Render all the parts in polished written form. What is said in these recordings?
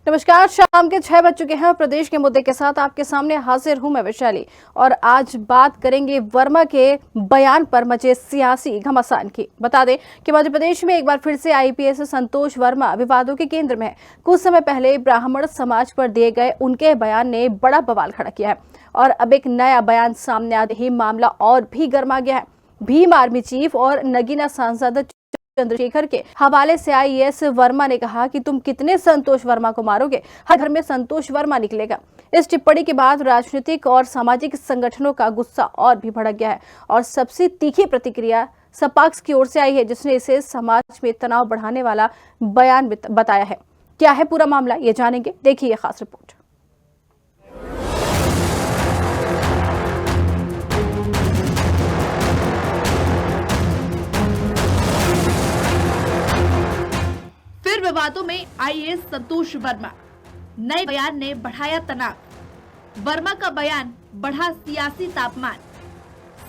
नमस्कार, शाम के 6 बज चुके हैं और प्रदेश के मुद्दे के साथ आपके सामने हाजिर हूं मैं वैशाली। और आज बात करेंगे वर्मा के बयान पर मचे सियासी घमासान की। बता दें कि मध्य प्रदेश में एक बार फिर से आईपीएस संतोष वर्मा विवादों के केंद्र में है। कुछ समय पहले ब्राह्मण समाज पर दिए गए उनके बयान ने बड़ा बवाल खड़ा किया है और अब एक नया बयान सामने आते ही मामला और भी गर्मा गया है। भीम आर्मी चीफ और नगीना सांसद चंद्रशेखर के हवाले से आईएएस वर्मा ने कहा कि तुम कितने संतोष वर्मा को मारोगे, हर घर में संतोष वर्मा निकलेगा। इस टिप्पणी के बाद राजनीतिक और सामाजिक संगठनों का गुस्सा और भी भड़क गया है और सबसे तीखी प्रतिक्रिया सपाक्स की ओर से आई है, जिसने इसे समाज में तनाव बढ़ाने वाला बयान बताया है। क्या है पूरा मामला, ये जानेंगे, देखिए ये खास रिपोर्ट। विवादों में आईएएस संतोष वर्मा, नए बयान ने बढ़ाया तनाव। वर्मा का बयान बढ़ा सियासी तापमान।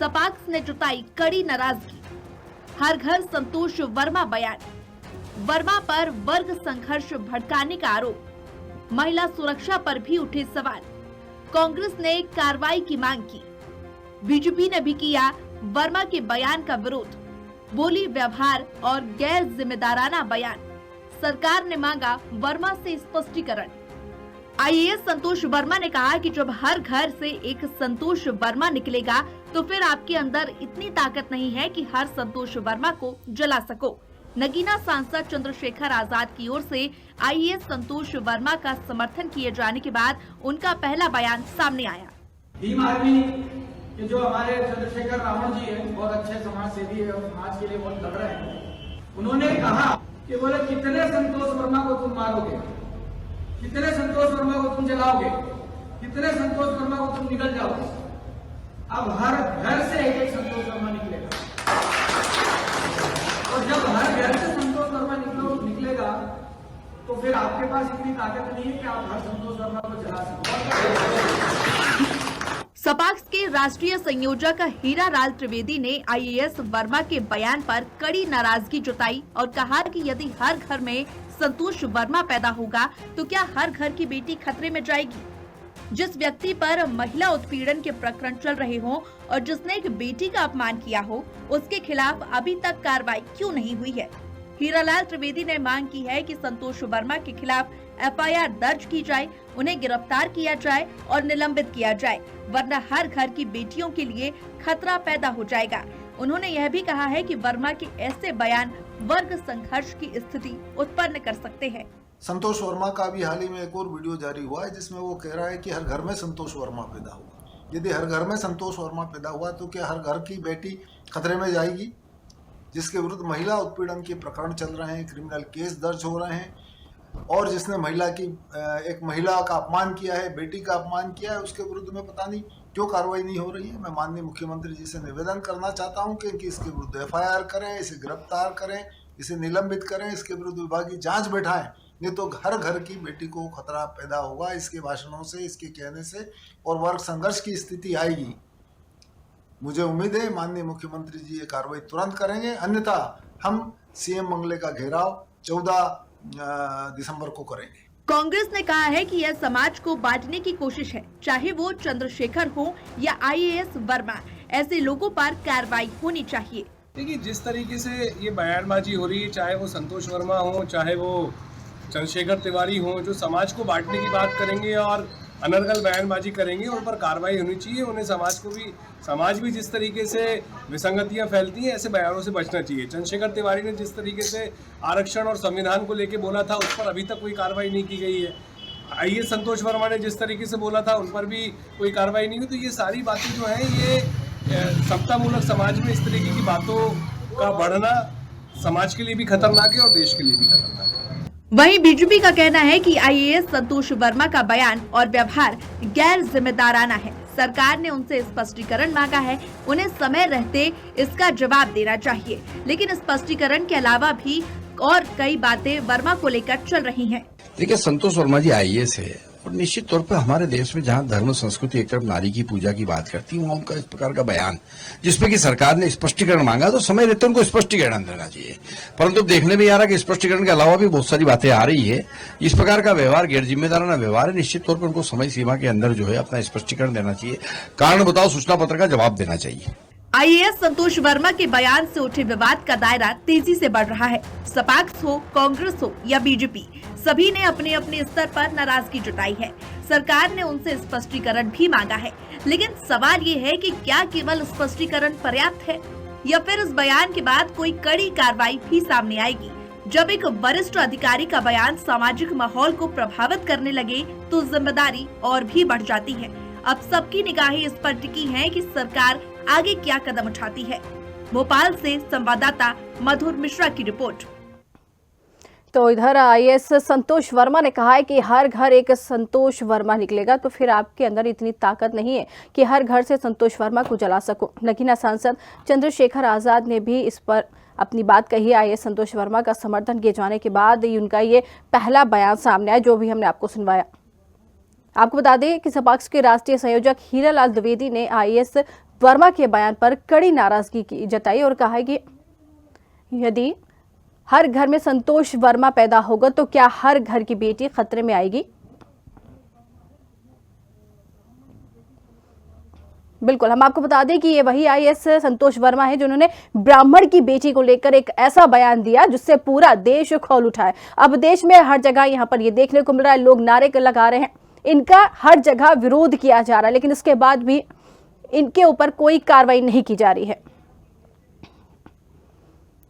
सपाक्स ने जताई कड़ी नाराजगी। हर घर संतोष वर्मा बयान। वर्मा पर वर्ग संघर्ष भड़काने का आरोप। महिला सुरक्षा पर भी उठे सवाल। कांग्रेस ने कार्रवाई की मांग की। बीजेपी ने भी किया वर्मा के बयान का विरोध। बोली व्यवहार और गैर जिम्मेदाराना बयान। सरकार ने मांगा वर्मा से स्पष्टीकरण। आईएएस संतोष वर्मा ने कहा कि जब हर घर से एक संतोष वर्मा निकलेगा तो फिर आपके अंदर इतनी ताकत नहीं है कि हर संतोष वर्मा को जला सको। नगीना सांसद चंद्रशेखर आजाद की ओर से आईएएस संतोष वर्मा का समर्थन किए जाने के बाद उनका पहला बयान सामने आया। भीम आर्मी के जो हमारे चंद्रशेखर रावण जी हैं, बहुत अच्छे समाज सेवी है और समाज के लिए बहुत लड़ रहे हैं, उन्होंने कहा कि बोले कितने संतोष वर्मा को तुम मारोगे, कितने संतोष वर्मा को तुम जलाओगे, कितने संतोष वर्मा को तुम निकल जाओगे। अब हर घर से एक संतोष वर्मा निकलेगा और जब हर घर से संतोष वर्मा निकलेगा तो फिर आपके पास इतनी ताकत नहीं है कि आप हर संतोष वर्मा को जला सको। सपाक्स के राष्ट्रीय संयोजक हीरालाल त्रिवेदी ने आईएएस वर्मा के बयान पर कड़ी नाराजगी जताई और कहा कि यदि हर घर में संतोष वर्मा पैदा होगा तो क्या हर घर की बेटी खतरे में जाएगी। जिस व्यक्ति पर महिला उत्पीड़न के प्रकरण चल रहे हों और जिसने एक बेटी का अपमान किया हो, उसके खिलाफ अभी तक कार्रवाई क्यों नहीं हुई है। हीरालाल त्रिवेदी ने मांग की है कि संतोष वर्मा के खिलाफ एफआईआर दर्ज की जाए, उन्हें गिरफ्तार किया जाए और निलंबित किया जाए, वरना हर घर की बेटियों के लिए खतरा पैदा हो जाएगा। उन्होंने यह भी कहा है कि वर्मा के ऐसे बयान वर्ग संघर्ष की स्थिति उत्पन्न कर सकते हैं। संतोष वर्मा का भी हाल ही में एक और वीडियो जारी हुआ है जिसमें वो कह रहा है कि हर घर में संतोष वर्मा पैदा हुआ। यदि हर घर में संतोष वर्मा पैदा हुआ तो क्या हर घर की बेटी खतरे में जाएगी, जिसके विरुद्ध महिला उत्पीड़न के प्रकरण चल रहे हैं, क्रिमिनल केस दर्ज हो रहे हैं और जिसने एक महिला का अपमान किया है, बेटी का अपमान किया है, उसके विरुद्ध में पता नहीं क्यों कार्रवाई नहीं हो रही है। मैं माननीय मुख्यमंत्री जी से निवेदन करना चाहता हूं कि इसके विरुद्ध एफआईआर करें, इसे गिरफ्तार करें, इसे निलंबित करें, इसके विरुद्ध विभागीय जांच बैठाएं, नहीं तो हर घर की बेटी को खतरा पैदा होगा इसके भाषणों से, इसके कहने से और वर्ग संघर्ष की स्थिति आएगी। मुझे उम्मीद है माननीय मुख्यमंत्री जी ये कार्रवाई तुरंत करेंगे, अन्यथा हम सीएम बंगले का घेराव 14 दिसंबर को करेंगे। कांग्रेस ने कहा है कि यह समाज को बांटने की कोशिश है, चाहे वो चंद्रशेखर हो या आईएएस वर्मा, ऐसे लोगों पर कार्रवाई होनी चाहिए। देखिए, जिस तरीके से ये बयानबाजी हो रही है, चाहे वो संतोष वर्मा हो, चाहे वो चंद्रशेखर तिवारी हो, जो समाज को बांटने की बात करेंगे और अनर्गल बयानबाजी करेंगे, उन पर कार्रवाई होनी चाहिए। उन्हें समाज भी जिस तरीके से विसंगतियां फैलती हैं, ऐसे बयानों से बचना चाहिए। चंद्रशेखर तिवारी ने जिस तरीके से आरक्षण और संविधान को लेकर बोला था, उस पर अभी तक कोई कार्रवाई नहीं की गई है। आईएएस संतोष वर्मा ने जिस तरीके से बोला था, उन पर भी कोई कार्रवाई नहीं हुई। तो ये सारी बातें जो हैं, ये समतामूलक समाज में इस तरीके की बातों का बढ़ना समाज के लिए भी खतरनाक है और देश के लिए भी खतरनाक है। वहीं बीजेपी का कहना है कि आईएएस संतोष वर्मा का बयान और व्यवहार गैर जिम्मेदाराना है। सरकार ने उनसे स्पष्टीकरण मांगा है, उन्हें समय रहते इसका जवाब देना चाहिए। लेकिन स्पष्टीकरण के अलावा भी और कई बातें वर्मा को लेकर चल रही हैं। देखिए, संतोष वर्मा जी आईएएस है और निश्चित तौर पर हमारे देश में जहां धर्म संस्कृति एक तरफ नारी की पूजा की बात करती है, वहां उनका इस प्रकार का बयान जिसपे कि सरकार ने स्पष्टीकरण मांगा, तो समय रहते उनको स्पष्टीकरण देना चाहिए। परंतु देखने में आ रहा कि स्पष्टीकरण के अलावा भी बहुत सारी बातें आ रही है। इस प्रकार का व्यवहार गैर जिम्मेदाराना व्यवहार है। निश्चित तौर पर उनको समय सीमा के अंदर जो है अपना स्पष्टीकरण देना चाहिए, कारण बताओ सूचना पत्र का जवाब देना चाहिए। आईएएस संतोष वर्मा के बयान से उठे विवाद का दायरा तेजी से बढ़ रहा है। सपाक्स हो, कांग्रेस हो या बीजेपी, सभी ने अपने अपने स्तर पर नाराजगी जताई है। सरकार ने उनसे स्पष्टीकरण भी मांगा है, लेकिन सवाल ये है कि क्या केवल स्पष्टीकरण पर्याप्त है या फिर इस बयान के बाद कोई कड़ी कार्रवाई भी सामने आएगी। जब एक वरिष्ठ अधिकारी का बयान सामाजिक माहौल को प्रभावित करने लगे तो जिम्मेदारी और भी बढ़ जाती है। अब सबकी निगाहें इस पर टिकी हैं कि सरकार आगे क्या कदम उठाती है। भोपाल से संवाददाता मधुर मिश्रा की रिपोर्ट। तो इधर आईएएस संतोष वर्मा ने कहा है कि हर घर एक संतोष वर्मा निकलेगा, तो फिर आपके अंदर इतनी ताकत नहीं है कि हर घर से संतोष वर्मा को जला सको। नगीना सांसद चंद्रशेखर आजाद ने भी इस पर अपनी बात कही। आईएएस संतोष वर्मा का समर्थन किए जाने के बाद उनका ये पहला बयान सामने आया, जो भी हमने आपको सुनवाया। आपको बता दें कि सपाक्स के राष्ट्रीय संयोजक हीरालाल द्विवेदी ने आईएएस वर्मा के बयान पर कड़ी नाराजगी जताई और कहा है कि यदि हर घर में संतोष वर्मा पैदा होगा तो क्या हर घर की बेटी खतरे में आएगी। बिल्कुल, हम आपको बता दें कि ये वही आईएएस संतोष वर्मा है जिन्होंने ब्राह्मण की बेटी को लेकर एक ऐसा बयान दिया जिससे पूरा देश खौल उठा है। अब देश में हर जगह यहाँ पर ये देखने को मिल रहा है, लोग नारे लगा रहे हैं, इनका हर जगह विरोध किया जा रहा है, लेकिन इसके बाद भी इनके ऊपर कोई कार्रवाई नहीं की जा रही है।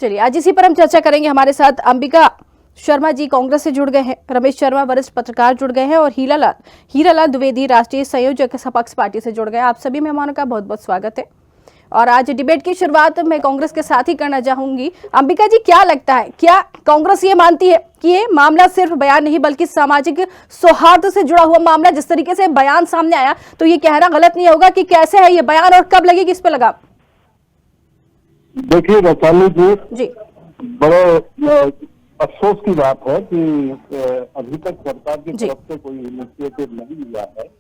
चलिए आज इसी पर हम चर्चा करेंगे। हमारे साथ अंबिका शर्मा जी कांग्रेस से जुड़ गए हैं, रमेश शर्मा वरिष्ठ पत्रकार जुड़ गए हैं और हीरालाल द्विवेदी राष्ट्रीय संयोजक सपाक्स पार्टी से जुड़ गए। आप सभी मेहमानों का बहुत बहुत स्वागत है। और आज डिबेट की शुरुआत मैं कांग्रेस के साथ ही करना चाहूंगी। अंबिका जी, क्या लगता है, क्या कांग्रेस ये मानती है कि ये मामला सिर्फ बयान नहीं बल्कि सामाजिक सौहार्द से जुड़ा हुआ मामला? जिस तरीके से बयान सामने आया तो ये कहना गलत नहीं होगा कि कैसे है ये बयान और कब लगेगी इस पे लगाम? देखिए वैशाली जी, बड़े अफसोस की बात है कि अभी तक सरकार की तरफ से कोई इनिशिएटिव नहीं लिया है।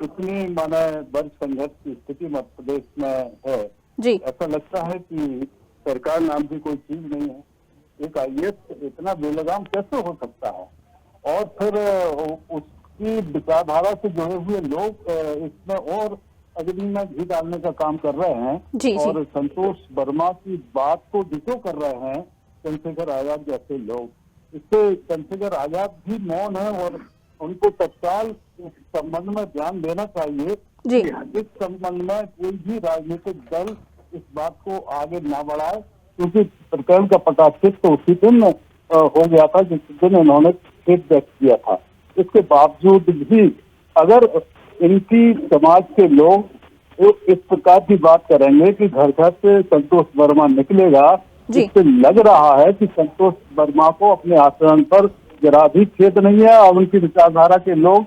इतनी माने बड़ संघर्ष की स्थिति मध्य प्रदेश में है जी। ऐसा लगता है कि सरकार नाम की कोई चीज नहीं है। एक आईएएस इतना बेलगाम कैसे हो सकता है? और फिर उसकी विचारधारा से जुड़े हुए लोग इसमें और अग्नि में घी डालने का काम कर रहे हैं जी, और संतोष वर्मा की बात को डिटो कर रहे हैं चंद्रशेखर आजाद जैसे लोग। इससे चंद्रशेखर आजाद भी मौन है और उनको तत्काल इस संबंध में ध्यान देना चाहिए जी। कि इस संबंध में कोई भी राजनीतिक दल इस बात को आगे ना बढ़ाए, क्योंकि प्रकरण का पटाक्षेप तो उसी दिन हो गया था जिस दिन उन्होंने खेद व्यक्त किया था। इसके बावजूद भी अगर इनकी समाज के लोग इस प्रकार की बात करेंगे कि घर घर से संतोष वर्मा निकलेगा, इससे लग रहा है कि संतोष वर्मा को अपने आचरण पर जरा भी खेद नहीं है और उनकी विचारधारा के लोग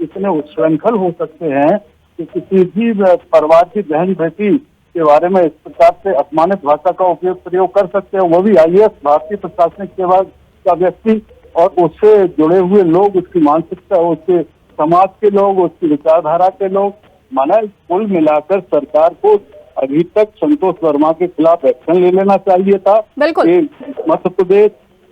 इतने उच्छृंखल हो सकते हैं कि किसी भी परिवार की बहन बेटी के बारे में इस प्रकार से अपमानित भाषा का प्रयोग कर सकते हैं, वो भी आईएएस भारतीय प्रशासनिक सेवा का व्यक्ति और उससे जुड़े हुए लोग, उसकी मानसिकता, उसके समाज के लोग, उसकी विचारधारा के लोग। माना कुल मिलाकर सरकार को अभी तक संतोष वर्मा के खिलाफ एक्शन ले लेना चाहिए था। मध्य प्रदेश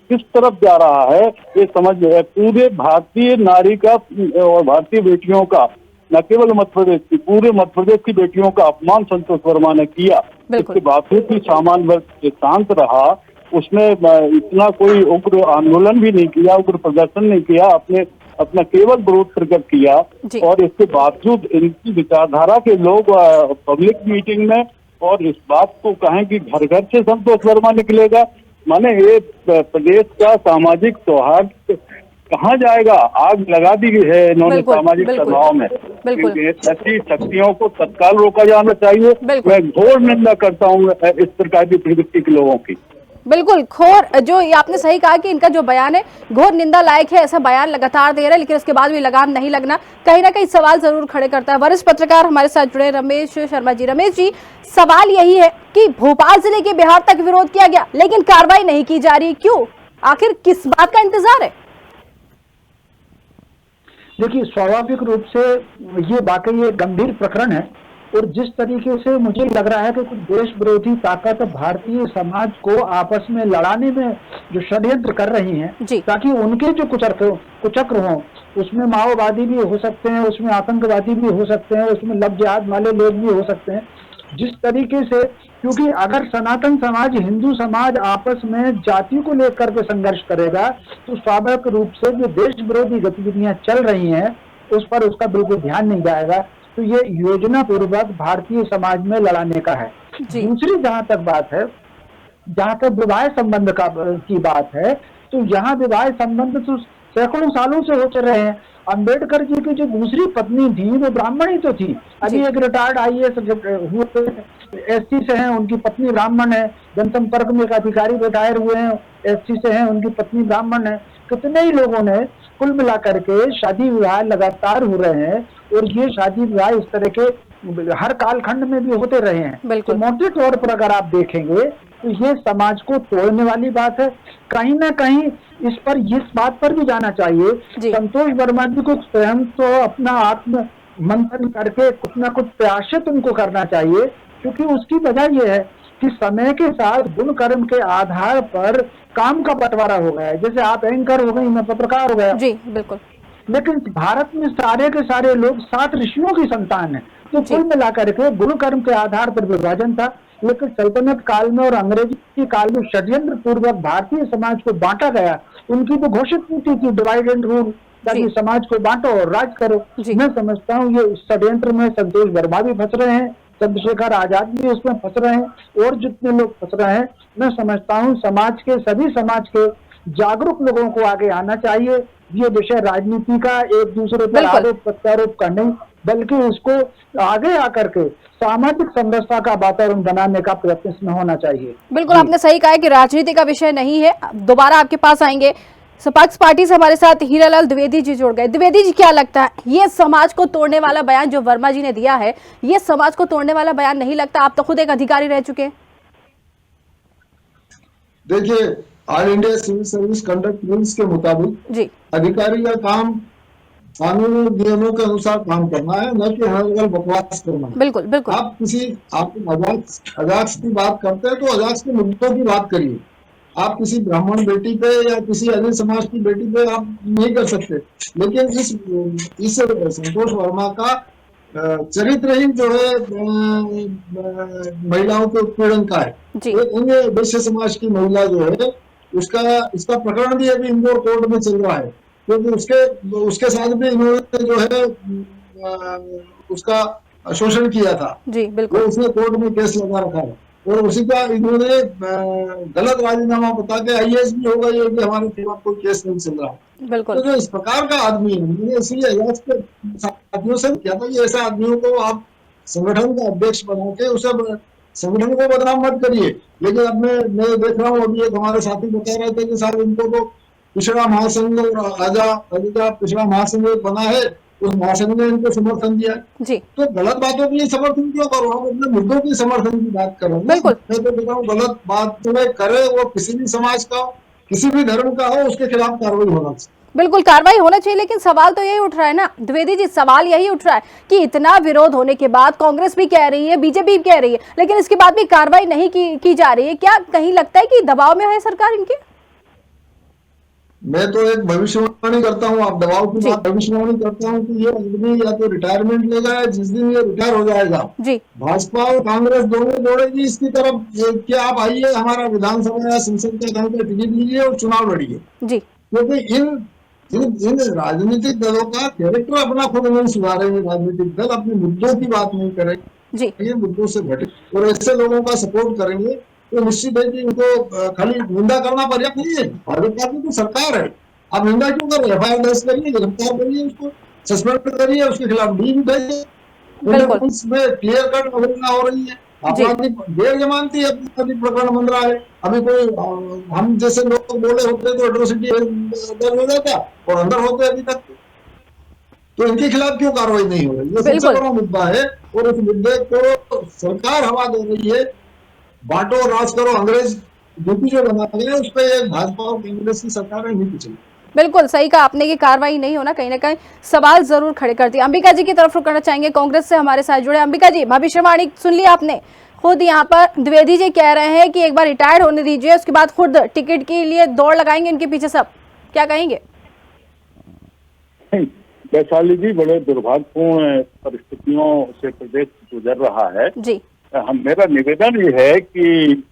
किस तरफ जा रहा है ये समझ पूरे भारतीय नारी का और भारतीय बेटियों का, न केवल मध्य प्रदेश की, पूरे मध्य प्रदेश की बेटियों का अपमान संतोष वर्मा ने किया। इसके बावजूद भी सामान्य वर्ग शांत रहा, उसने इतना कोई उग्र आंदोलन भी नहीं किया, उग्र प्रदर्शन नहीं किया, अपना केवल विरोध प्रकट किया। और इसके बावजूद इनकी विचारधारा के लोग पब्लिक मीटिंग में और इस बात को कहें कि घर घर से संतोष वर्मा निकलेगा, माने ये प्रदेश का सामाजिक सौहार्द कहाँ जाएगा? आग लगा दी है इन्होंने सामाजिक सद्भाव में। ऐसी शक्तियों को तत्काल रोका जाना चाहिए। मैं घोर निंदा करता हूँ इस प्रकार की प्रवृत्ति के लोगों की। बिल्कुल, घोर, जो आपने सही कहा कि इनका जो बयान है घोर निंदा लायक है। ऐसा बयान लगातार दे रहे हैं लेकिन इसके बाद भी लगाम नहीं लगना कहीं ना कहीं सवाल जरूर खड़े करता है। वरिष्ठ पत्रकार हमारे साथ जुड़े रमेश शर्मा जी। रमेश जी, सवाल यही है कि भोपाल से लेकर बिहार तक विरोध किया गया लेकिन कार्रवाई नहीं की जा रही, क्यों? आखिर किस बात का इंतजार है? देखिए, स्वाभाविक रूप से ये वाकई एक गंभीर प्रकरण है और जिस तरीके से मुझे लग रहा है कि कुछ देश विरोधी ताकत भारतीय समाज को आपस में लड़ाने में जो षड्यंत्र कर रही हैं, जी। ताकि उनके जो कुचक्र हों, उसमें माओवादी भी हो सकते हैं, उसमें आतंकवादी भी हो सकते हैं, उसमें लब जिहाद वाले लोग भी हो सकते हैं। जिस तरीके से, क्योंकि अगर सनातन समाज, हिंदू समाज आपस में जाति को लेकर के संघर्ष करेगा तो स्वाभाविक रूप से जो देश विरोधी गतिविधियां चल रही हैं उस पर उसका बिल्कुल ध्यान नहीं जाएगा। तो ये योजना पूर्वक भारतीय समाज में लड़ाने का है। जी। दूसरी जहां तक बात है, जहां तक विवाह संबंध की बात है, तो यहाँ विवाह संबंध तो सैकड़ों सालों से होते रहे हैं। अंबेडकर जी की जो दूसरी पत्नी थी वो ब्राह्मण ही तो थी। अभी एक रिटायर्ड IAS हुए SC से हैं, उनकी पत्नी ब्राह्मण है। जनसंपर्क में एक अधिकारी रिटायर हुए हैं, SC से हैं, उनकी पत्नी ब्राह्मण है। कितने ही लोगों ने कुल मिलाकर के शादी विवाह लगातार हो रहे हैं और ये शादी विवाह इस तरह के हर कालखंड में भी होते रहे हैं। तो मोटे तौर पर अगर आप देखेंगे तो ये समाज को तोड़ने वाली बात है। कहीं ना कहीं इस बात पर भी जाना चाहिए, संतोष वर्मा जी को स्वयं तो अपना आत्म मंथन करके कुछ ना कुछ प्रयासित उनको करना चाहिए, क्योंकि उसकी वजह यह है कि समय के साथ गुण कर्म के आधार पर काम का बंटवारा हो गया है। जैसे आप एंकर हो गई, मैं पत्रकार हो गया। जी बिल्कुल। लेकिन भारत में सारे के सारे लोग 7 ऋषियों की संतान है, तो कुल मिलाकर के गुण कर्म के आधार पर विभाजन था। लेकिन सल्तनत काल में और अंग्रेजी काल में षड्यंत्र पूर्वक भारतीय समाज को बांटा गया। उनकी तो घोषित नीति थी डिवाइड एंड रूल, ताकि समाज को बांटो और राज करो। मैं समझता हूँ ये षड्यंत्र में संतोष वर्मा भी फंस रहे हैं, चंद्रशेखर आजाद भी उसमें फंस रहे हैं और जितने लोग फंस रहे हैं। मैं समझता हूँ सभी समाज के जागरूक लोगों को आगे आना चाहिए। ये विषय राजनीति का एक दूसरे पर आरोप प्रत्यारोप का नहीं, बल्कि इसको आगे आकर के सामाजिक समरसता का वातावरण बनाने का प्रयत्न इसमें होना चाहिए। बिल्कुल, आपने सही कहा है कि राजनीति का विषय नहीं है। दोबारा आपके पास आएंगे। सपक्ष पार्टी से हमारे साथ हीरालाल द्विवेदी जी जुड़ गए। द्विवेदी जी, क्या लगता है ये समाज को तोड़ने वाला बयान जो वर्मा जी ने दिया है, ये समाज को तोड़ने वाला बयान नहीं लगता? आप तो खुद एक अधिकारी रह चुके हैं। देखिए, all India civil service conduct rules के मुताबिक जी अधिकारी का काम कानूनी नियमों के अनुसार काम करना है, न कि हर जगह बकवास करना है। बिल्कुल बिल्कुल। आप अजाक्स की बात करते हैं तो अजाक्स के मुद्दों की बात करिए। आप किसी ब्राह्मण बेटी पे या किसी अन्य समाज की बेटी पे आप नहीं कर सकते। लेकिन इस संतोष वर्मा का चरित्र ही जो है महिलाओं के उत्पीड़न का है। अन्य वैश्य समाज की महिला जो है इसका प्रकरण भी अभी इंदौर कोर्ट में चल रहा है, क्योंकि उसके साथ भी इन्होंने जो है उसका शोषण किया था। जी बिल्कुल। उसने कोर्ट में केस लगा रखा है और उसी का इन्होंने गलत राजीनामा बता के IAS भी होगा ये कि हमारे खिलाफ कोई केस नहीं चल रहा। बिल्कुल। तो जो इस प्रकार का आदमी है, मैंने इसलिए अजाज के साथियों से किया था कि ऐसे आदमियों को आप संगठन का अध्यक्ष बना के उसे संगठन को बदनाम मत करिए। लेकिन अब मैं देख रहा हूँ, अभी एक हमारे साथी बता रहे थे कि साहब इनको तो पिछड़ा महासंघ और आजा पिछड़ा महासंघ बना है, उस महासंघ ने इनको समर्थन दिया जी। तो गलत बातों के लिए समर्थन क्यों करो? आप अपने मुद्दों की समर्थन की बात करो। बिल्कुल। मैं तो कहता हूँ गलत बात जो करे वो किसी भी समाज का किसी भी धर्म का हो, उसके खिलाफ कार्रवाई होना चाहिए। बिल्कुल कार्रवाई होना चाहिए। लेकिन सवाल तो यही उठ रहा है ना द्विवेदी जी, सवाल यही उठ रहा है कि इतना विरोध होने के बाद कांग्रेस भी कह रही है, बीजेपी भी कह रही है, लेकिन इसके बाद भी कार्रवाई नहीं की जा रही है। क्या कहीं लगता है कि दबाव में है सरकार इनके? मैं तो एक भविष्यवाणी करता हूँ, आप दबाव की बात, भविष्यवाणी करता हूँ कि ये आदमी या तो रिटायरमेंट लेगा या जिस दिन ये रिटायर हो जाएगा जी भाजपा और कांग्रेस दोनों दौड़ेगी इसकी तरफ कि आप आइए हमारा विधानसभा या संसद के कहीं पे टिकट लीजिए और चुनाव लड़िए जी। क्योंकि इन राजनीतिक दलों का कैरेक्टर अपना खुद नहीं सुधारेंगे। राजनीतिक दल अपने मुद्दों की बात नहीं करेंगे, ये मुद्दों से भटे और ऐसे लोगों का सपोर्ट करेंगे तो निश्चित है कि इनको खाली निंदा करना पर्याप्त नहीं है। भाजपा की तो सरकार है, आप निंदा क्यों कर रहे हैं? FIR दर्ज करिए, गिरफ्तार करिए, उसको सस्पेंड करिए, उसके खिलाफ डील उठाइए। में क्लियर कट अवहेलना हो रही है, आपराधिक गैर जमानती अपराधिक प्रकरण बन रहा है। अभी कोई हम जैसे लोग बोले होते तो एट्रोसिटी दर्ज हो जाता और अंदर होते अभी तक, तो इनके खिलाफ क्यों कार्रवाई नहीं हो रही? ये सबसे बड़ा मुद्दा है और इस मुद्दे को सरकार हवा दे रही है। बांटो राज करो, अंग्रेज ड्यूटी जो बना रही है उस पर भाजपा और कांग्रेस की सरकार नहीं चली। बिल्कुल सही कहा आपने कि कार्रवाई नहीं होना कहीं ना कहीं सवाल जरूर खड़े करती है। अंबिका जी की तरफ रुख करना चाहेंगे, कांग्रेस से हमारे साथ जुड़े। अंबिका जी, भविष्यवाणी सुन ली आपने, खुद यहाँ पर द्विवेदी जी कह रहे हैं कि एक बार रिटायर्ड होने दीजिए, उसके बाद खुद टिकट के लिए दौड़ लगाएंगे इनके पीछे सब, क्या कहेंगे? वैशाली जी, बड़े दुर्भाग्यपूर्ण परिस्थितियों से प्रदेश गुजर रहा है जी। मेरा निवेदन ये है कि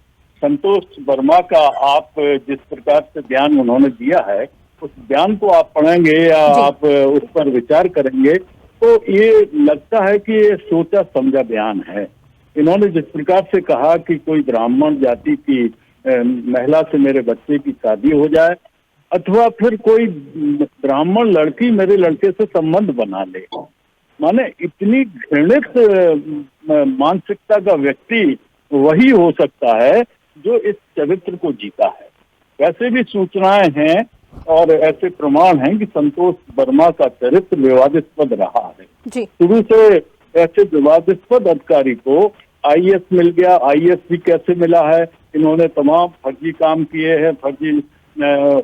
संतोष वर्मा का आप जिस प्रकार से बयान उन्होंने दिया है, उस बयान को आप पढ़ेंगे या आप उस पर विचार करेंगे तो ये लगता है कि ये सोचा समझा बयान है। इन्होंने जिस प्रकार से कहा कि कोई ब्राह्मण जाति की महिला से मेरे बच्चे की शादी हो जाए अथवा फिर कोई ब्राह्मण लड़की मेरे लड़के से संबंध बना ले, माने इतनी घृणित मानसिकता का व्यक्ति वही हो सकता है जो इस चरित्र को जीता है। वैसे भी सूचनाएं हैं और ऐसे प्रमाण हैं कि संतोष वर्मा का चरित्र विवादास्पद रहा है। शुरू से ऐसे विवादास्पद अधिकारी को आईएएस मिल गया। आईएएस भी कैसे मिला है? इन्होंने तमाम फर्जी काम किए हैं, फर्जी,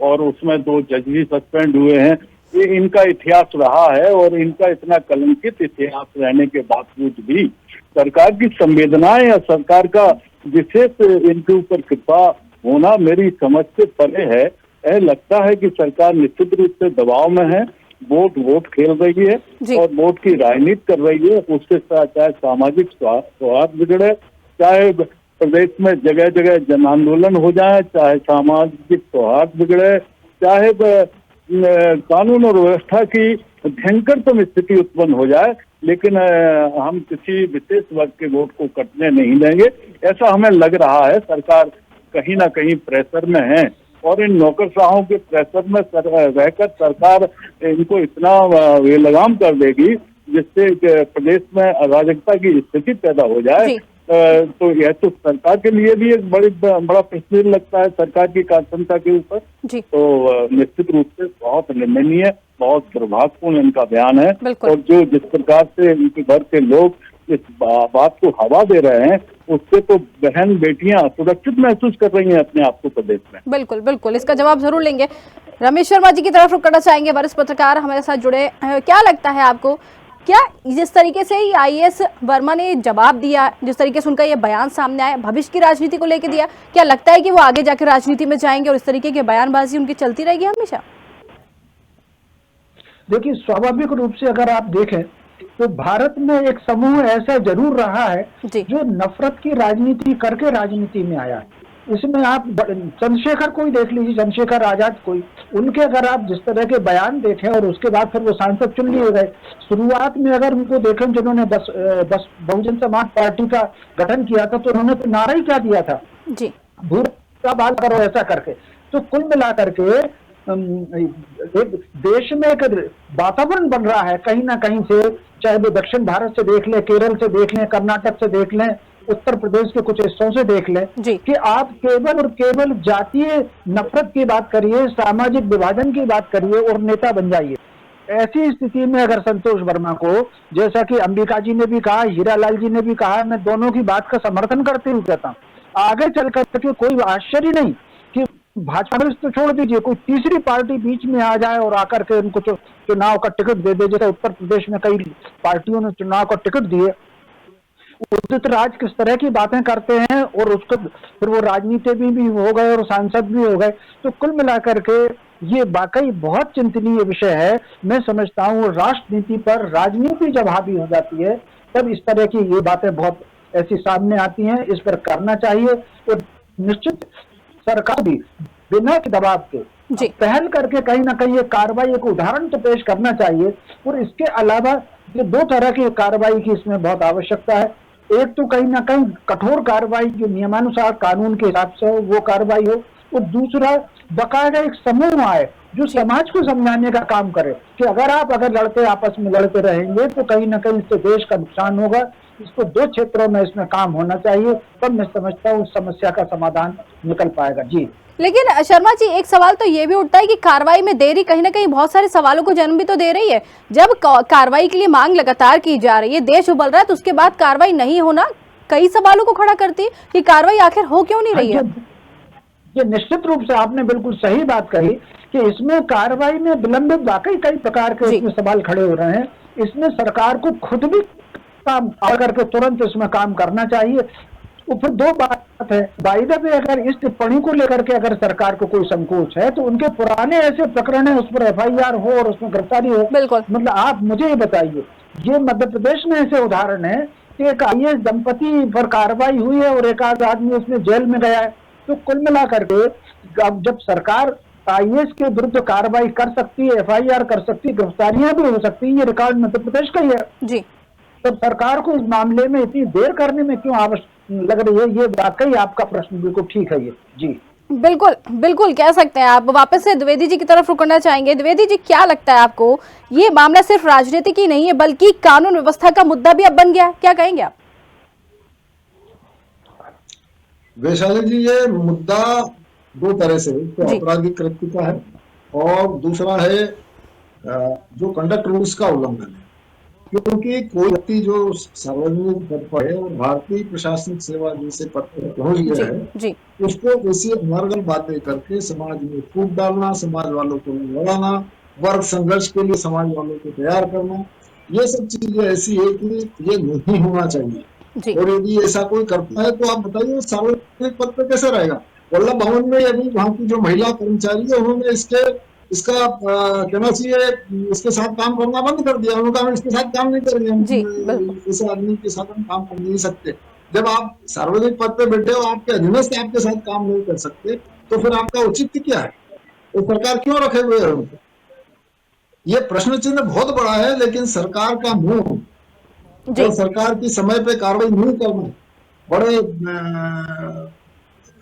और उसमें 2 जज भी सस्पेंड हुए हैं। ये इनका इतिहास रहा है और इनका इतना कलंकित इतिहास रहने के बावजूद भी सरकार की संवेदनाएं या सरकार का विशेष इनके ऊपर कृपा होना मेरी समझ से परे है। यह लगता है कि सरकार निश्चित रूप से दबाव में है, वोट खेल रही है और वोट की राजनीति कर रही है। उसके साथ चाहे सामाजिक सौहार्द बिगड़े, चाहे प्रदेश में जगह जगह जन आंदोलन हो जाए, चाहे सामाजिक सौहार्द बिगड़े, चाहे कानून और व्यवस्था की भयंकरतम स्थिति उत्पन्न हो जाए, लेकिन हम किसी विशेष वर्ग के वोट को कटने नहीं देंगे, ऐसा हमें लग रहा है। सरकार कहीं ना कहीं प्रेशर में है और इन नौकरशाहों के प्रेशर में रहकर सरकार इनको इतना लगाम कर देगी जिससे प्रदेश में अराजकता की स्थिति पैदा हो जाए। तो यह तो सरकार के लिए भी एक बड़ा प्रश्न लगता है सरकार की कार्यक्षमता के ऊपर। तो निश्चित रूप से बहुत निंदनीय, बहुत दुर्भाग्यपूर्ण इनका बयान है और जो जिस प्रकार से इनके घर के लोग इस बात को हवा दे रहे हैं उससे तो बहन बेटियां सुरक्षित महसूस कर रही हैं अपने आप को प्रदेश में। बिल्कुल बिल्कुल, इसका जवाब जरूर लेंगे। रमेश शर्मा जी की तरफ रुख करना चाहेंगे, वरिष्ठ पत्रकार हमारे साथ जुड़े। क्या लगता है आपको, क्या जिस तरीके से आईएएस वर्मा ने जवाब दिया, जिस तरीके से उनका ये बयान सामने आया, भविष्य की राजनीति को लेकर दिया, क्या लगता है कि वो आगे जाकर राजनीति में जाएंगे और इस तरीके की बयानबाजी उनकी चलती रहेगी हमेशा? देखिए, स्वाभाविक रूप से अगर आप देखें तो भारत में एक समूह ऐसा जरूर रहा है जो नफरत की राजनीति करके राजनीति में आया है। इसमें आप चंद्रशेखर को ही देख लीजिए, चंद्रशेखर आजाद कोई, उनके अगर आप जिस तरह के बयान देखें और उसके बाद फिर वो सांसद चुन लिए गए। शुरुआत में अगर उनको देखें जिन्होंने बस बहुजन समाज पार्टी का गठन किया था तो उन्होंने तो नारा ही क्या दिया था, भूत का बाल करो ऐसा करके। तो कुल मिला करके एक देश में एक वातावरण बन रहा है कहीं ना कहीं से, चाहे वो दक्षिण भारत से देख लें, केरल से देख लें, कर्नाटक से देख लें, उत्तर प्रदेश के कुछ हिस्सों से देख लें कि आप केवल और केवल जातीय नफरत की बात करिए, सामाजिक विभाजन की बात करिए और नेता बन जाइए। ऐसी स्थिति में अगर संतोष वर्मा को, जैसा कि अंबिका जी ने भी कहा, हीरालाल जी ने भी कहा, मैं दोनों की बात का समर्थन करते हुए कहता हूँ, आगे चल करके कोई आश्चर्य नहीं कि भाजपा तो छोड़ दीजिए, कोई तीसरी पार्टी बीच में आ जाए और आकर के उनको चुनाव का टिकट दे दे। जैसे उत्तर प्रदेश में कई पार्टियों ने चुनाव का टिकट दिए। उदित राज किस तरह की बातें करते हैं और उसको फिर वो राजनीति भी हो गए और सांसद भी हो गए। तो कुल मिलाकर के ये वाकई बहुत चिंतनीय विषय है। मैं समझता हूँ राष्ट्रनीति पर राजनीति जब हावी हो जाती है तब इस तरह की ये बातें बहुत ऐसी सामने आती हैं। इस पर करना चाहिए और निश्चित सरकार भी बिना दबाव के पहल करके कहीं ना कहीं ये कार्रवाई, एक उदाहरण तो पेश करना चाहिए। और इसके अलावा ये 2 तरह की कार्रवाई की इसमें बहुत आवश्यकता है। एक तो कहीं ना कहीं कठोर कार्रवाई जो नियमानुसार कानून के हिसाब से हो वो कार्रवाई हो, और दूसरा बकायदा एक समूह आए जो समाज को समझाने का काम करे कि अगर लड़ते आपस में लड़ते रहेंगे तो कहीं ना कहीं इससे देश का नुकसान होगा। इसको 2 क्षेत्रों में इसमें काम होना चाहिए, तब मैं समझता हूँ समस्या का समाधान निकल पाएगा। जी, लेकिन शर्मा जी, एक सवाल तो ये भी उठता है कि कार्रवाई में देरी कहीं ना कहीं बहुत सारे सवालों को जन्म भी तो दे रही है। जब कार्रवाई के लिए मांग लगातार की जा रही है, देश उबल रहा है, तो उसके बाद कार्रवाई नहीं होना कई सवालों को खड़ा करती है कि कार्रवाई आखिर हो क्यों नहीं रही है। ये निश्चित रूप से आपने बिल्कुल सही बात कही कि इसमें कार्रवाई में विलंबित वाकई कई प्रकार के इसमें सवाल खड़े हो रहे हैं। इसमें सरकार को खुद भी काम करके तुरंत इसमें काम करना चाहिए। तो फिर दो बात है, बाय द वे अगर इस टिप्पणी को लेकर के अगर सरकार को कोई संकोच है तो उनके पुराने ऐसे प्रकरण है उस पर FIR हो और उसमें गिरफ्तारी हो। मतलब आप मुझे ये बताइए, ये मध्य प्रदेश में ऐसे उदाहरण है कि एक IAS दंपति पर कार्रवाई हुई है और एक आध आदमी उसमें जेल में गया है। तो कुल मिलाकर के अब जब सरकार IAS के विरुद्ध कार्रवाई कर सकती है, FIR कर सकती है, गिरफ्तारियां भी हो सकती है, ये रिकॉर्ड मध्य प्रदेश का ही है जी। तो सरकार को इस मामले में इतनी देर करने में क्यों आवश्यक लग रही है? ये वाकई आपका प्रश्न बिल्कुल ठीक है। ये जी बिल्कुल बिल्कुल कह सकते हैं आप। वापस से द्विवेदी जी की तरफ रुकना चाहेंगे। द्विवेदी जी, क्या लगता है आपको, ये मामला सिर्फ राजनीतिक ही नहीं है बल्कि कानून व्यवस्था का मुद्दा भी अब बन गया, क्या कहेंगे आप? वैशाली जी, ये मुद्दा दो तरह से, तो आपराधिक कृत्य का है और दूसरा है जो कंडक्ट रूल्स का उल्लंघन है। क्योंकि कोई व्यक्ति जो सार्वजनिक पद पर है और भारतीय प्रशासनिक सेवा जैसे पद पर पहुंच गया है, उसको ऐसी अनर्गल बातें करके समाज में फूट डालना, समाज वालों को लड़ाना, वर्ग संघर्ष के लिए समाज वालों को तैयार करना, ये सब चीजें ऐसी है कि ये नहीं होना चाहिए। और यदि ऐसा कोई करता है तो आप बताइए सार्वजनिक पद पर कैसे रहेगा? वल्लभ भवन में अभी वहाँ की जो महिला कर्मचारी है उन्होंने इसका कहना चाहिए इसके साथ काम करना बंद कर दिया। उन्होंने कहा इसके साथ काम नहीं करेंगे, ऐसे आदमी के साथ हम काम कर नहीं सकते। जब आप सार्वजनिक पद पे बैठे हो, आपके अधीनस्थ आपके साथ काम नहीं कर सकते, तो फिर आपका औचित्य क्या है? तो सरकार क्यों रखे हुए है उनको? ये प्रश्न चिन्ह बहुत बड़ा है, लेकिन सरकार का मुंह और सरकार की समय पे कार्रवाई नहीं करना बड़े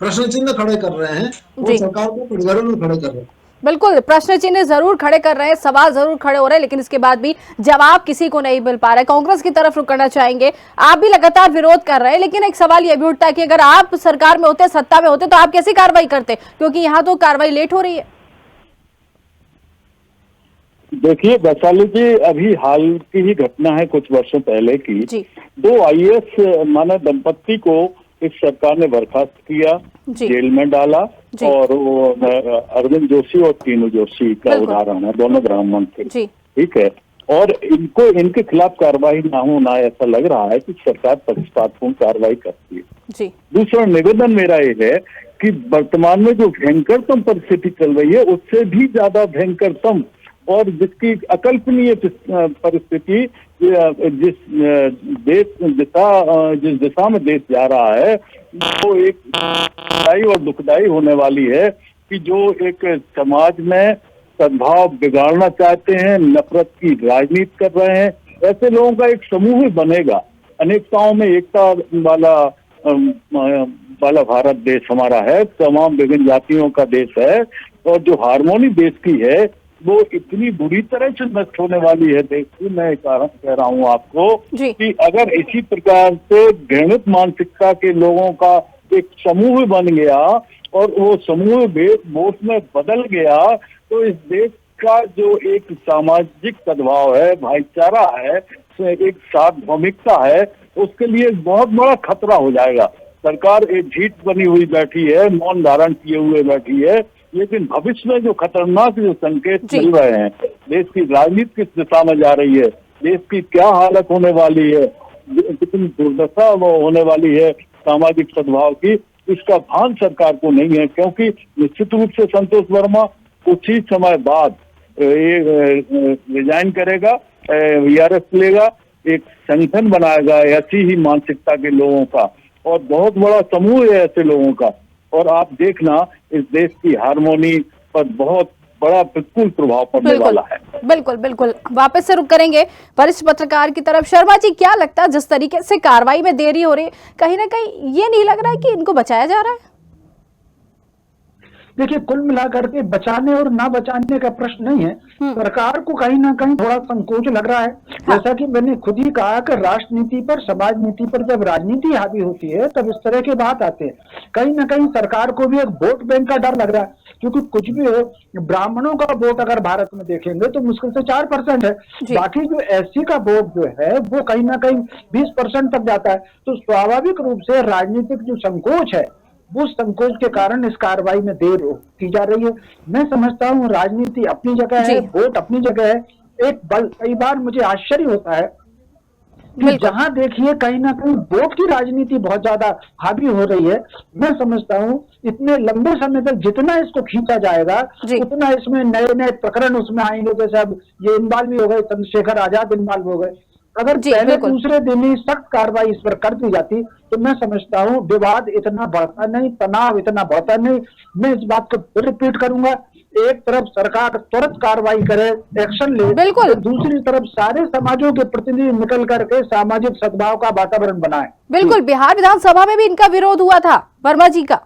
प्रश्न चिन्ह खड़े कर रहे हैं और सरकार को कटघरे में खड़े कर रहे हैं। बिल्कुल, प्रश्न चिन्ह जरूर खड़े कर रहे हैं, सवाल जरूर खड़े हो रहे हैं, लेकिन इसके बाद भी जवाब किसी को नहीं मिल पा रहा है। कांग्रेस की तरफ रुक करना चाहेंगे। आप भी लगातार विरोध कर रहे हैं, लेकिन एक सवाल यह भी उठता है कि अगर आप सरकार में होते, सत्ता में होते, तो आप कैसी कार्रवाई करते? क्योंकि यहाँ तो कार्रवाई लेट हो रही है। देखिए वैशाली जी, अभी हाल की ही घटना है कुछ वर्षों पहले की। दो IAS मानव दंपत्ति को इस सरकार ने बर्खास्त किया, जेल में डाला, और वो अरविंद जोशी और तीनू जोशी का उदाहरण है, दोनों ब्राह्मण थे, ठीक है। और इनके खिलाफ कार्रवाई ना होना, ऐसा लग रहा है कि सरकार पक्षपातपूर्ण कार्रवाई करती है। दूसरा निवेदन मेरा ये है कि वर्तमान में जो भयंकरतम परिस्थिति चल रही है उससे भी ज्यादा भयंकरतम और जिसकी अकल्पनीय परिस्थिति जिस दिशा में देश जा रहा है, वो एक दुखदाई और दुखदाई होने वाली है कि जो एक समाज में सद्भाव बिगाड़ना चाहते हैं, नफरत की राजनीति कर रहे हैं, ऐसे लोगों का एक समूह बनेगा। अनेकताओं में एकता वाला भारत देश हमारा है, तमाम विभिन्न जातियों का देश है, और जो हार्मोनी देश की है वो इतनी बुरी तरह से नष्ट होने वाली है देश की। मैं कह रहा हूँ आपको कि अगर इसी प्रकार से घृणित मानसिकता के लोगों का एक समूह बन गया और वो समूह वोट में बदल गया, तो इस देश का जो एक सामाजिक सद्भाव है, भाईचारा है, एक सार्वभौमिकता है, उसके लिए बहुत बड़ा खतरा हो जाएगा। सरकार एक झीट बनी हुई बैठी है, मौन धारण किए हुए बैठी है, लेकिन भविष्य में जो खतरनाक जो संकेत मिल रहे हैं, देश की राजनीति किस दिशा में जा रही है, देश की क्या हालत होने वाली है, कितनी दुर्दशा होने वाली है सामाजिक सद्भाव की, इसका भान सरकार को नहीं है। क्योंकि निश्चित रूप से संतोष वर्मा कुछ ही समय बाद रिजाइन करेगा, VRS लेगा, एक संगठन बनाएगा ऐसी ही मानसिकता के लोगों का, और बहुत बड़ा समूह है ऐसे लोगों का, और आप देखना इस देश की हार्मोनी पर बहुत बड़ा प्रतिकूल प्रभाव पड़ने वाला है। बिल्कुल बिल्कुल, वापस से रुक करेंगे वरिष्ठ पत्रकार की तरफ। शर्मा जी, क्या लगता है जिस तरीके से कार्रवाई में देरी हो रही है, कहीं ना कहीं ये नहीं लग रहा है कि इनको बचाया जा रहा है? देखिए, कुल मिलाकर के बचाने और ना बचाने का प्रश्न नहीं है, सरकार को कहीं ना कहीं थोड़ा संकोच लग रहा है। जैसा कि मैंने खुद ही कहा कि राष्ट्रनीति पर, समाज नीति पर जब राजनीति हावी होती है तब इस तरह के बात आते हैं। कहीं ना कहीं सरकार को भी एक वोट बैंक का डर लग रहा है, क्योंकि कुछ भी हो, ब्राह्मणों का वोट अगर भारत में देखेंगे तो मुश्किल से 4% है, बाकी जो SC का वोट जो है वो कहीं ना कहीं 20% तक जाता है। तो स्वाभाविक रूप से राजनीतिक जो संकोच है वो संकोच के कारण इस कार्रवाई में देर की जा रही है। मैं समझता हूँ राजनीति अपनी जगह है, वोट अपनी जगह है। एक बल कई बार मुझे आश्चर्य होता है कि जहां देखिए कहीं ना कहीं वोट की राजनीति बहुत ज्यादा हावी हो रही है। मैं समझता हूँ इतने लंबे समय तक जितना इसको खींचा जाएगा उतना इसमें नए नए प्रकरण उसमें आएंगे। जैसे अब ये इन्वॉल्व भी हो गए, चंद्रशेखर आजाद इन्वॉल्व हो गए। अगर पहले दूसरे दिन ही सख्त कार्रवाई इस पर कर दी जाती तो मैं समझता हूँ विवाद इतना बढ़ता नहीं, तनाव इतना बढ़ता नहीं। मैं इस बात को फिर रिपीट करूंगा, एक तरफ सरकार तुरंत कार्रवाई करे, एक्शन ले, बिल्कुल, तो दूसरी तरफ सारे समाजों के प्रतिनिधि निकल करके सामाजिक सद्भाव का वातावरण बनाए। बिल्कुल, बिहार विधानसभा में भी इनका विरोध हुआ था, वर्मा जी का।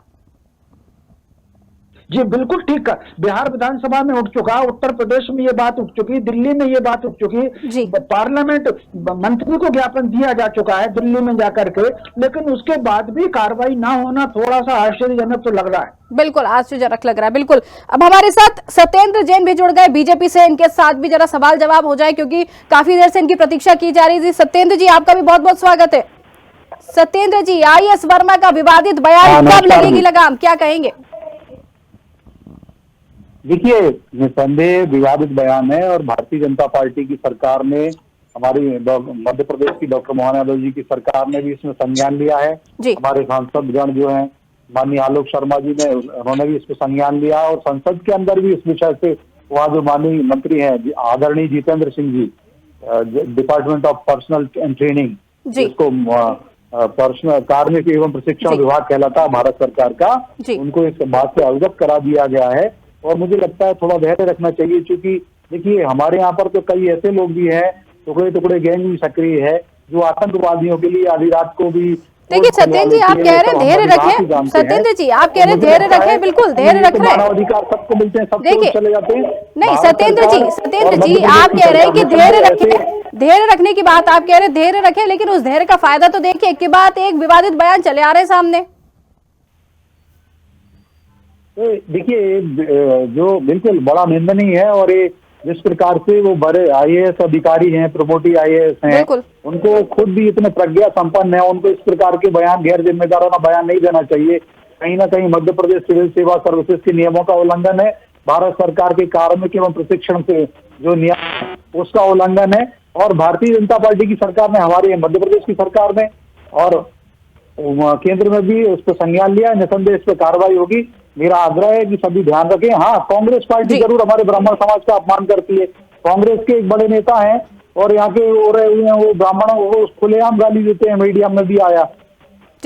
जी बिल्कुल ठीक है, बिहार विधानसभा में उठ चुका, उत्तर प्रदेश में ये बात उठ चुकी, दिल्ली में ये बात उठ चुकी, पार्लियामेंट मंत्री को ज्ञापन दिया जा चुका है दिल्ली में जाकर के, लेकिन उसके बाद भी कार्रवाई ना होना थोड़ा सा आश्चर्यजनक तो लग रहा है। बिल्कुल आश्चर्यजनक लग रहा है। बिल्कुल, अब हमारे साथ सत्येंद्र जैन भी जुड़ गए बीजेपी से, इनके साथ भी जरा सवाल जवाब हो जाए क्योंकि काफी देर से इनकी प्रतीक्षा की जा रही थी। सत्येंद्र जी, आपका भी बहुत बहुत स्वागत है। सत्येंद्र जी, आईएएस वर्मा का विवादित बयान कब लगेगी लगाम, क्या कहेंगे? देखिए, निसंदेह विवादित बयान है और भारतीय जनता पार्टी की सरकार ने, हमारी मध्य प्रदेश की डॉक्टर मोहन यादव जी की सरकार ने भी इसमें संज्ञान लिया है। हमारे सांसदगण जो हैं, माननीय आलोक शर्मा जी ने, उन्होंने भी इसको संज्ञान लिया और संसद के अंदर भी इस विषय से वहाँ जो माननीय मंत्री हैं आदरणीय Jitendra Singh ji, department of personnel and training, जिसको पर्सनल कार्मिक एवं प्रशिक्षण विभाग कहलाता है भारत सरकार का, उनको इस बात से अवगत करा दिया गया है। और मुझे लगता है थोड़ा धैर्य रखना चाहिए, क्योंकि देखिए हमारे यहाँ पर तो कई ऐसे लोग भी हैं, टुकड़े टुकड़े गैंग भी सक्रिय है, जो आतंकवादियों के लिए आधी रात को भी। देखिए सत्येंद्र जी, आप कह रहे हैं धैर्य रखें, सत्येंद्र जी आप कह रहे हैं धैर्य रखें, बिल्कुल धैर्य रख रहे हैं, अधिकार सबको मिलते हैं, सब चले जाते हैं। नहीं सत्येंद्र जी आप कह रहे हैं कि धैर्य रखें, धैर्य रखने की बात आप कह रहे हैं, धैर्य रखें, लेकिन उस धैर्य का फायदा तो देखिए, एक के बाद एक विवादित बयान चले आ रहे हैं सामने। देखिए, जो बिल्कुल बड़ा निंदनीय है, और ये जिस प्रकार से वो बड़े आईएएस अधिकारी हैं, प्रमोटी आईएएस हैं, उनको खुद भी इतने प्रज्ञा संपन्न है, उनको इस प्रकार के बयान, गैर जिम्मेदाराना बयान नहीं देना चाहिए। कहीं ना कहीं मध्य प्रदेश सिविल सेवा सर्विसेज के नियमों का उल्लंघन है, भारत सरकार के कार्मिक एवं प्रशिक्षण से जो नियम, उसका उल्लंघन है। और भारतीय जनता पार्टी की सरकार ने, हमारी मध्य प्रदेश की सरकार ने और केंद्र में भी उस पर संज्ञान लिया, निसंदेह इस पर कार्रवाई होगी। मेरा आग्रह है कि सभी ध्यान रखें। हाँ, कांग्रेस पार्टी जरूर हमारे ब्राह्मण समाज का अपमान करती है। कांग्रेस के एक बड़े नेता हैं और यहाँ के हो रहे हुए हैं, वो ब्राह्मणों को खुलेआम गाली देते हैं, मीडिया में भी आया।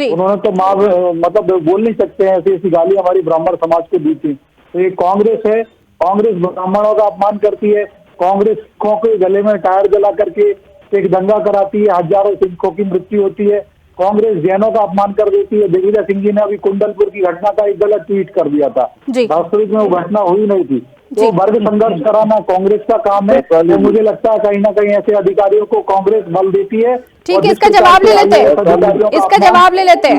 उन्होंने तो मतलब बोल नहीं सकते हैं, ऐसी गाली हमारी ब्राह्मण समाज को दी थी। तो ये कांग्रेस है, कांग्रेस ब्राह्मणों का अपमान करती है, कांग्रेस के गले में टायर जला करके एक दंगा कराती है, हजारों सिखों की मृत्यु होती है। कांग्रेस जैनों का अपमान कर देती है। दिग्विजय सिंह जी ने अभी कुंडलपुर की घटना का एक गलत ट्वीट कर दिया था, वास्तविक में वो घटना हुई नहीं थी। तो वर्ग संघर्ष कराना कांग्रेस का काम है। तो मुझे लगता है कहीं ना कहीं ऐसे अधिकारियों को कांग्रेस बल देती है। ठीक है, इसका जवाब ले लेते हैं, इसका जवाब ले लेते हैं।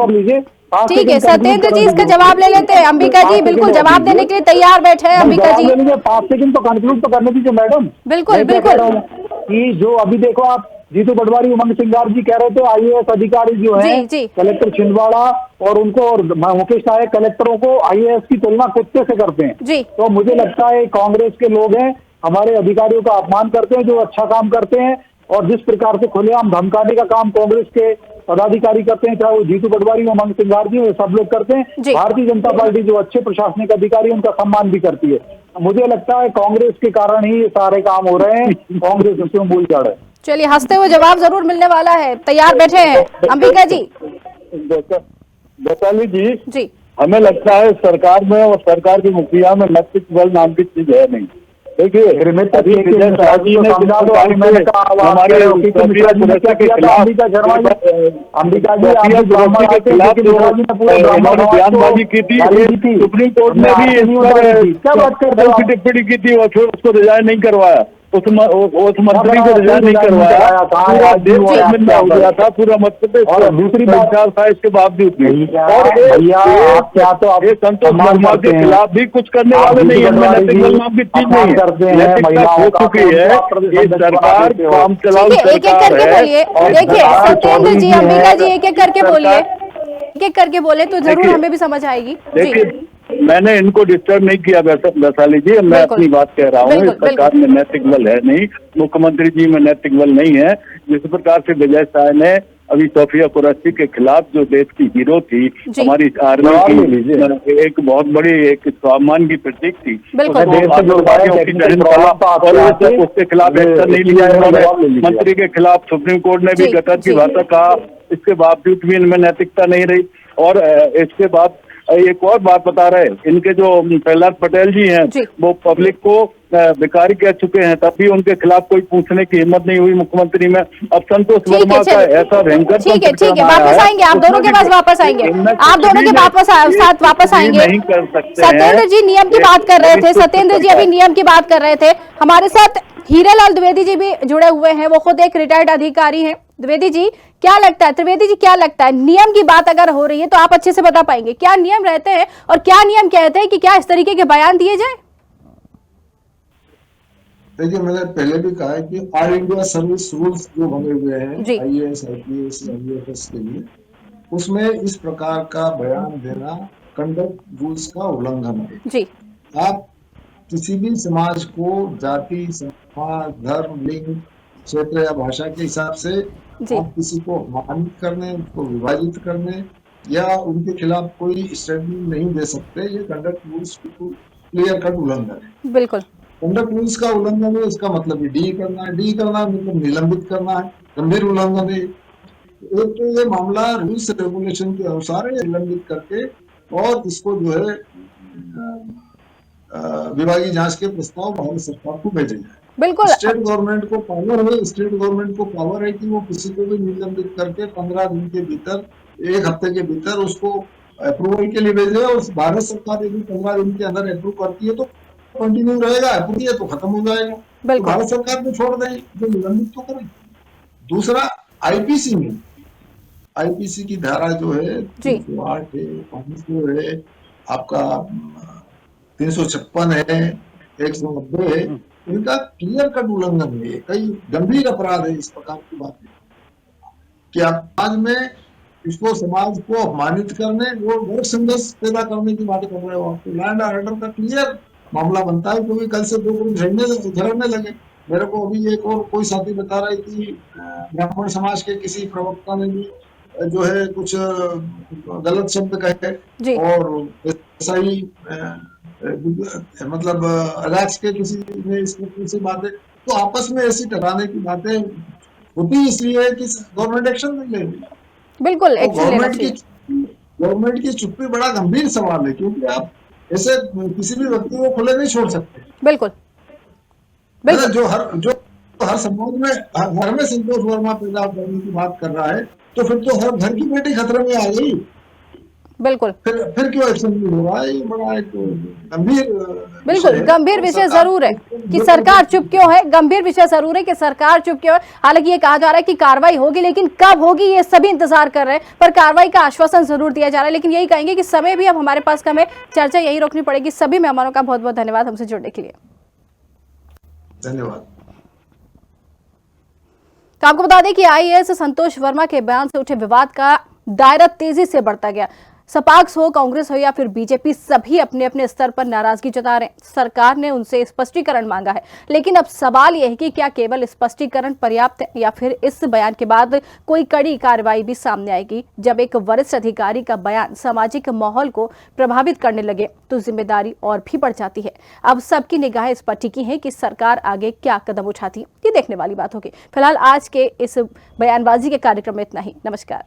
लीजिए, ठीक है सत्येंद्र जी, इसका जवाब ले लेते हैं। अंबिका जी बिल्कुल जवाब देने के लिए तैयार बैठे हैं। अंबिका जी 5 सेकंड तो कंक्लूड तो करने दीजिए मैडम। बिल्कुल बिल्कुल, कि जो अभी देखो आप, जीतू पटवारी, उमंग सिंगार जी कह रहे थे आईएएस अधिकारी जो हैं, कलेक्टर छिंदवाड़ा और उनको, और मुकेश नायक कलेक्टरों को आईएएस की तुलना कुत्ते से करते हैं। तो मुझे लगता है कांग्रेस के लोग हैं, हमारे अधिकारियों का अपमान करते हैं जो अच्छा काम करते हैं, और जिस प्रकार से खुलेआम धमकाने का काम कांग्रेस के पदाधिकारी करते हैं, चाहे वो जीतू पटवारी, उमंग सिंगार जी, वो सब लोग करते हैं। भारतीय जनता पार्टी जो अच्छे प्रशासनिक अधिकारी, उनका सम्मान भी करती है। मुझे लगता है कांग्रेस के कारण ही ये सारे काम हो रहे हैं, कांग्रेस उसमें मूल जड़ है। चलिए, हंसते हुए जवाब जरूर मिलने वाला है, तैयार बैठे हैं अंबिका जी। वैशाली जी, हमें लगता है सरकार में और सरकार की मुखिया में नैतिक बल नाम की चीज है नहीं। देखिए, अंबिका बयानबाजी की थी, सुप्रीम कोर्ट ने भी टिप्पणी की थी और फिर उसको रिजाइन नहीं करवाया, उस मंत्री को रिजाइन नहीं करवाया, पूरा देश में हो गया था, पूरा मध्य प्रदेश। और दूसरी बात था इसके बावजूद भी, और संतोष वर्मा के खिलाफ भी कुछ करने वाले नहीं है। नैतिक बल नाम की चीज नहीं है, नैतिकता हो चुकी है। ये सरकार काम चलाऊ एक एक करके बोलिए। देखिए सत्येंद्र जी, अंबिका जी, एक एक करके बोलिए। एक करके बोले तो जरूर हमें भी समझ आएगी। देखिए, मैंने इनको डिस्टर्ब नहीं किया वैशाली जी, मैं अपनी बात कह रहा हूँ। इस सरकार में नैतिक बल है नहीं, मुख्यमंत्री जी में नैतिक बल नहीं है। जिस प्रकार से विजय शाह ने अभी सोफिया कुरैशी के खिलाफ, जो देश की हीरो थी, हमारी आर्मी की एक बहुत बड़ी एक स्वाभिमान की प्रतीक थी, उसके खिलाफ एक्शन नहीं लिया है। मंत्री के खिलाफ सुप्रीम कोर्ट ने भी गटर की भाषा कहा, इसके बावजूद भी इनमें नैतिकता नहीं रही। और इसके बाद एक और बात बता रहे, इनके जो प्रहलाद पटेल जी हैं, वो पब्लिक को भिखारी कह चुके हैं, तब भी उनके खिलाफ कोई पूछने की हिम्मत नहीं हुई मुख्यमंत्री में। अब संतोष वर्मा का ऐसा भयंकर, ठीक है, वापस आएंगे, आप दोनों के पास वापस आएंगे, आप दोनों के साथ वापस आएंगे। नहीं कर सकते। सत्येंद्र जी नियम की बात कर रहे थे, सत्येंद्र जी अभी नियम की बात कर रहे थे। हमारे साथ हीरालाल द्विवेदी जी भी जुड़े हुए हैं, वो खुद एक रिटायर्ड अधिकारी हैं। द्विवेदी जी क्या लगता है, त्रिवेदी जी क्या लगता है, नियम की बात अगर हो रही है तो आप अच्छे से बता पाएंगे क्या नियम रहते हैं और क्या नियम कहते हैं कि क्या इस तरीके के बयान दिए जाए? देखिए, मैंने पहले भी कहा है कि ऑल इंडिया सर्विस रूल्स जो बने हुए हैं IAS, IPS, IAS के लिए, उसमें इस प्रकार का बयान देना कंडक्ट रूल्स का उल्लंघन है जी। आप किसी भी समाज को जाति, समाज, धर्म, लिंग, क्षेत्र या भाषा के हिसाब से आप किसी को अपमानित करने, उनको विभाजित करने या उनके खिलाफ कोई स्टेटमेंट नहीं दे सकते। ये कंडक्ट रूल्स क्लियर कट उल्लंघन है। बिल्कुल, कंडक्ट रूल्स का उल्लंघन है, इसका मतलब डी करना है। डी करना मतलब निलंबित करना है, गंभीर उल्लंघन है। एक तो ये मामला रूल्स रेगुलेशन के अनुसार है, निलंबित करके और इसको जो है विभागीय जांच के प्रस्ताव भारत सरकार को भेजे जाए। बिल्कुल, स्टेट गवर्नमेंट को पावर है कि वो किसी को भी निलंबित करके 15 दिन के भीतर, 1 हफ्ते के भीतर उसको अप्रूवल के लिए भेजे। और भारत सरकार यदि 15 दिन के अंदर अप्रूव करती है तो कंटिन्यू रहेगा, अप्रूव है तो खत्म हो जाएगा। तो भारत सरकार को छोड़ दें, जो निलंबित तो करें। दूसरा, आईपीसी की धारा जो है 308 है, 500 है, आपका 356 है, 190 है, इनका क्लियर कट उल्लंघन है। कई गंभीर अपराध है इस प्रकार की बातें कि आप समाज में इसको, समाज को अपमानित करने, वो वर्ग संघर्ष पैदा करने की बात कर रहे हो। आपको लैंड ऑर्डर का क्लियर मामला बनता है, क्योंकि कल से 2 ग्रुप झगड़ने लगे। मेरे को अभी एक और कोई साथी बता रहे कि ब्राह्मण समाज के किसी प्रवक्ता ने भी जो है कुछ गलत शब्द कहे और ऐसा ही मतलब अलाक्स के किसी ने इसमें बातें, तो आपस में ऐसी टकराने की बातें होती इसलिए है कि गवर्नमेंट एक्शन नहीं लेगी। बिल्कुल, गवर्नमेंट की चुप्पी बड़ा गंभीर सवाल है, क्योंकि आप ऐसे किसी भी व्यक्ति को खुले नहीं छोड़ सकते। बिल्कुल, जो हर समाज में, घर में संतोष वर्मा पैदा करने की बात कर रहा है, तो फिर तो हर घर की बेटी खतरे में आ गई। बिल्कुल, फिर क्यों एक्शन नहीं हो रहा है? ये बड़ा एक गंभीर, बिल्कुल गंभीर विषय जरूर है कि सरकार चुप क्यों है। गंभीर विषय जरूर है कि सरकार चुप क्यों है। हालांकि ये कहा जा रहा है कि कार्रवाई होगी, लेकिन कब होगी ये सभी इंतजार कर रहे हैं, पर कार्रवाई का आश्वासन जरूर दिया जा रहा है। लेकिन यही कहेंगे कि समय भी अब हमारे पास कम है, चर्चा यही रोकनी पड़ेगी। सभी मेहमानों का बहुत बहुत धन्यवाद हमसे जुड़ने के लिए। धन्यवाद। तो आपको बता दें कि IAS संतोष वर्मा के बयान से उठे विवाद का दायरा तेजी से बढ़ता गया। सपाक्स हो, कांग्रेस हो या फिर बीजेपी, सभी अपने अपने स्तर पर नाराजगी जता रहे हैं। सरकार ने उनसे स्पष्टीकरण मांगा है, लेकिन अब सवाल यह है कि क्या केवल स्पष्टीकरण पर्याप्त है या फिर इस बयान के बाद कोई कड़ी कार्रवाई भी सामने आएगी। जब एक वरिष्ठ अधिकारी का बयान सामाजिक माहौल को प्रभावित करने लगे तो जिम्मेदारी और भी बढ़ जाती है। अब सबकी निगाहें इस पर टिकी हैं कि सरकार आगे क्या कदम उठाती है, ये देखने वाली बात होगी। फिलहाल आज के इस बयानबाजी के कार्यक्रम में इतना ही। नमस्कार।